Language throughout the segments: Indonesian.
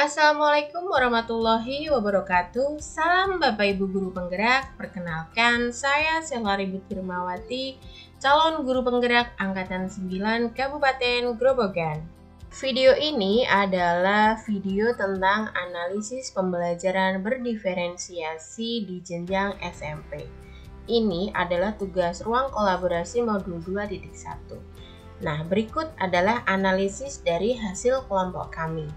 Assalamualaikum warahmatullahi wabarakatuh. Salam Bapak Ibu Guru Penggerak. Perkenalkan, saya Selari Firmawati, calon guru penggerak Angkatan 9 Kabupaten Grobogan. Video ini adalah video tentang analisis pembelajaran berdiferensiasi di jenjang SMP. Ini adalah tugas ruang kolaborasi modul 2.1. Nah, berikut adalah analisis dari hasil kelompok kami.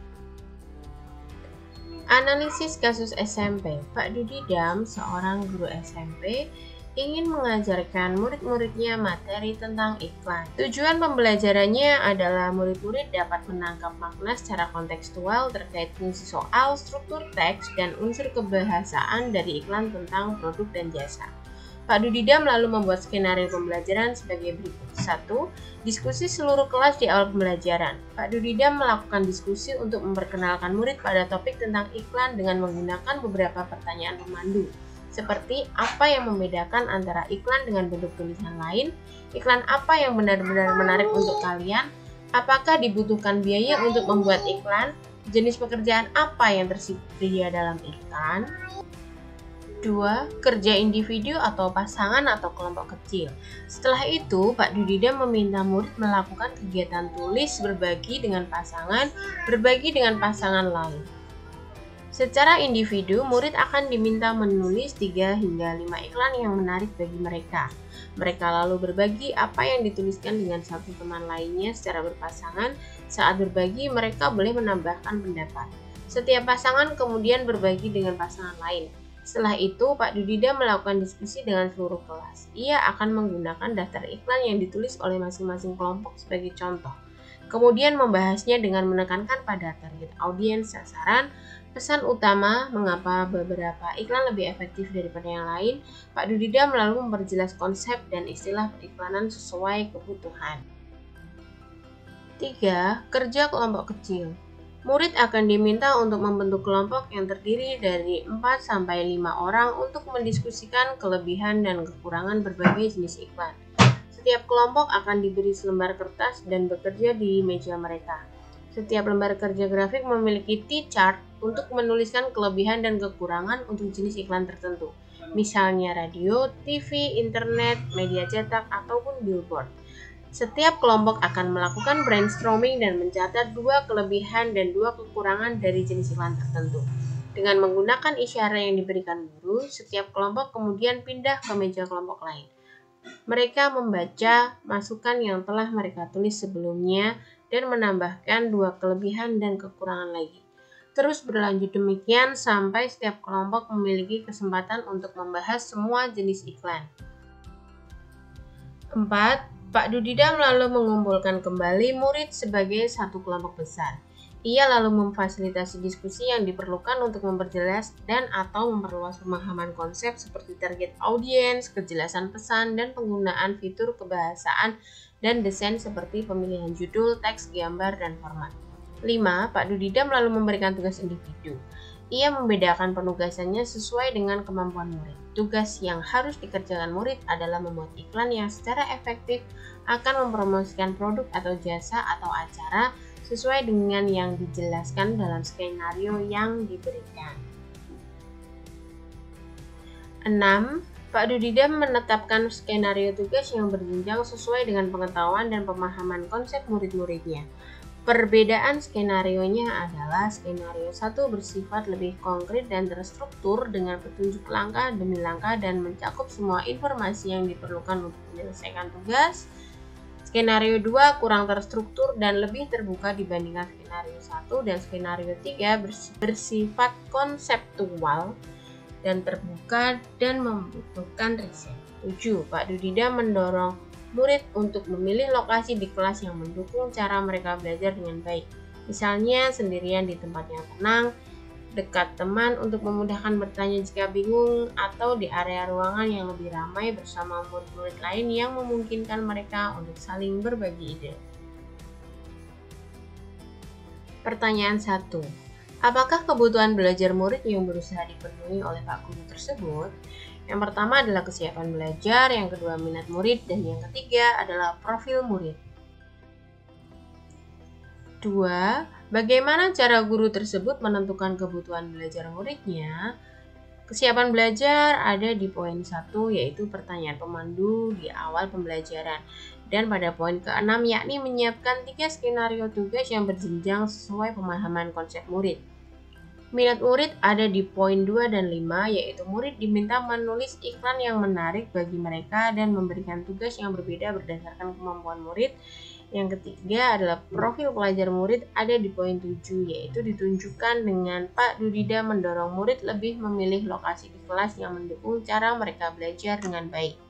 Analisis kasus SMP. Pak Dudidam, seorang guru SMP, ingin mengajarkan murid-muridnya materi tentang iklan. Tujuan pembelajarannya adalah murid-murid dapat menangkap makna secara kontekstual terkait fungsi soal, struktur teks, dan unsur kebahasaan dari iklan tentang produk dan jasa. Pak Dudidam lalu membuat skenario pembelajaran sebagai berikut. 1. Diskusi seluruh kelas di awal pembelajaran. Pak Dudidam melakukan diskusi untuk memperkenalkan murid pada topik tentang iklan dengan menggunakan beberapa pertanyaan pemandu. Seperti, apa yang membedakan antara iklan dengan bentuk tulisan lain? Iklan apa yang benar-benar menarik untuk kalian? Apakah dibutuhkan biaya untuk membuat iklan? Jenis pekerjaan apa yang tersedia dalam iklan? 2. Kerja individu atau pasangan atau kelompok kecil. Setelah itu, Pak Dudidam meminta murid melakukan kegiatan tulis berbagi dengan pasangan lain. Secara individu, murid akan diminta menulis 3 hingga 5 iklan yang menarik bagi mereka. Mereka lalu berbagi apa yang dituliskan dengan satu teman lainnya secara berpasangan. Saat berbagi, mereka boleh menambahkan pendapat. Setiap pasangan kemudian berbagi dengan pasangan lain. Setelah itu, Pak Dudidam melakukan diskusi dengan seluruh kelas. Ia akan menggunakan daftar iklan yang ditulis oleh masing-masing kelompok sebagai contoh. Kemudian membahasnya dengan menekankan pada target audiens sasaran, pesan utama, mengapa beberapa iklan lebih efektif daripada yang lain. Pak Dudidam lalu memperjelas konsep dan istilah periklanan sesuai kebutuhan. 3. Kerja kelompok kecil. Murid akan diminta untuk membentuk kelompok yang terdiri dari 4-5 orang untuk mendiskusikan kelebihan dan kekurangan berbagai jenis iklan. Setiap kelompok akan diberi selembar kertas dan bekerja di meja mereka. Setiap lembar kerja grafik memiliki T-chart untuk menuliskan kelebihan dan kekurangan untuk jenis iklan tertentu, misalnya radio, TV, internet, media cetak, ataupun billboard. Setiap kelompok akan melakukan brainstorming dan mencatat 2 kelebihan dan 2 kekurangan dari jenis iklan tertentu. Dengan menggunakan isyarat yang diberikan guru, setiap kelompok kemudian pindah ke meja kelompok lain. Mereka membaca masukan yang telah mereka tulis sebelumnya dan menambahkan 2 kelebihan dan kekurangan lagi. Terus berlanjut demikian sampai setiap kelompok memiliki kesempatan untuk membahas semua jenis iklan. 4. Pak Dudidam lalu mengumpulkan kembali murid sebagai satu kelompok besar. Ia lalu memfasilitasi diskusi yang diperlukan untuk memperjelas dan atau memperluas pemahaman konsep seperti target audiens, kejelasan pesan, dan penggunaan fitur kebahasaan dan desain seperti pemilihan judul, teks, gambar, dan format. 5. Pak Dudidam lalu memberikan tugas individu. Ia membedakan penugasannya sesuai dengan kemampuan murid. Tugas yang harus dikerjakan murid adalah membuat iklan yang secara efektif akan mempromosikan produk atau jasa atau acara sesuai dengan yang dijelaskan dalam skenario yang diberikan. 6. Pak Dudidam menetapkan skenario tugas yang berjenjang sesuai dengan pengetahuan dan pemahaman konsep murid-muridnya. Perbedaan skenarionya adalah skenario 1 bersifat lebih konkret dan terstruktur dengan petunjuk langkah demi langkah dan mencakup semua informasi yang diperlukan untuk menyelesaikan tugas. Skenario 2 kurang terstruktur dan lebih terbuka dibandingkan skenario 1, dan skenario 3 bersifat konseptual dan terbuka dan membutuhkan riset. 7. Pak Dudidam mendorong murid untuk memilih lokasi di kelas yang mendukung cara mereka belajar dengan baik. Misalnya sendirian di tempat yang tenang, dekat teman untuk memudahkan bertanya jika bingung, atau di area ruangan yang lebih ramai bersama murid-murid lain yang memungkinkan mereka untuk saling berbagi ide. Pertanyaan 1. Apakah kebutuhan belajar murid yang berusaha dipenuhi oleh Pak Guru tersebut? Yang pertama adalah kesiapan belajar, yang kedua minat murid, dan yang ketiga adalah profil murid. 2. Bagaimana cara guru tersebut menentukan kebutuhan belajar muridnya? Kesiapan belajar ada di poin 1, yaitu pertanyaan pemandu di awal pembelajaran. Dan pada poin ke-6 yakni menyiapkan 3 skenario tugas yang berjenjang sesuai pemahaman konsep murid. Minat murid ada di poin 2 dan 5, yaitu murid diminta menulis iklan yang menarik bagi mereka dan memberikan tugas yang berbeda berdasarkan kemampuan murid. Yang ketiga adalah profil pelajar murid ada di poin 7, yaitu ditunjukkan dengan Pak Dudida mendorong murid lebih memilih lokasi di kelas yang mendukung cara mereka belajar dengan baik.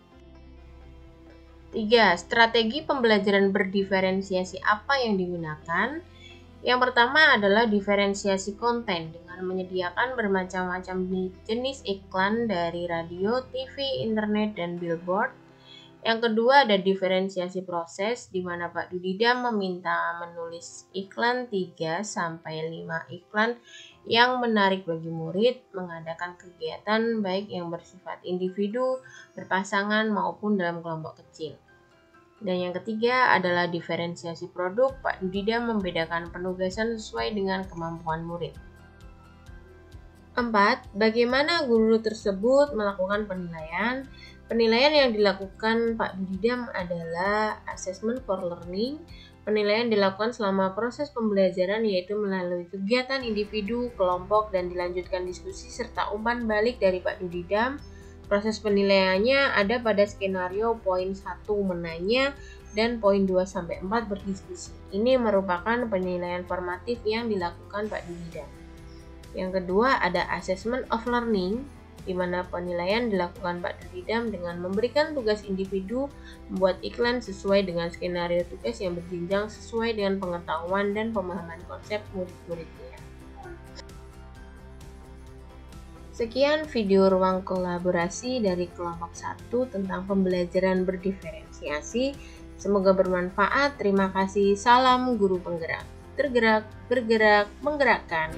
3. Strategi pembelajaran berdiferensiasi apa yang digunakan? Yang pertama adalah diferensiasi konten dengan menyediakan bermacam-macam jenis iklan dari radio, TV, internet, dan billboard. Yang kedua ada diferensiasi proses, di mana Pak Dudida meminta menulis iklan 3-5 iklan yang menarik bagi murid, mengadakan kegiatan baik yang bersifat individu, berpasangan maupun dalam kelompok kecil. Dan yang ketiga adalah diferensiasi produk, Pak Dudida membedakan penugasan sesuai dengan kemampuan murid. 4. Bagaimana guru tersebut melakukan penilaian? Penilaian yang dilakukan Pak Dudida adalah assessment for learning. Penilaian dilakukan selama proses pembelajaran, yaitu melalui kegiatan individu, kelompok, dan dilanjutkan diskusi serta umpan balik dari Pak Dudida. Proses penilaiannya ada pada skenario poin 1 menanya dan poin 2-4 berdiskusi. Ini merupakan penilaian formatif yang dilakukan Pak Dudida. Yang kedua ada assessment of learning, di mana penilaian dilakukan Pak Dudida dengan memberikan tugas individu membuat iklan sesuai dengan skenario tugas yang berjenjang sesuai dengan pengetahuan dan pemahaman konsep murid-muridnya. Sekian video ruang kolaborasi dari kelompok 1 tentang pembelajaran berdiferensiasi. Semoga bermanfaat. Terima kasih. Salam guru penggerak. Tergerak, bergerak, menggerakkan.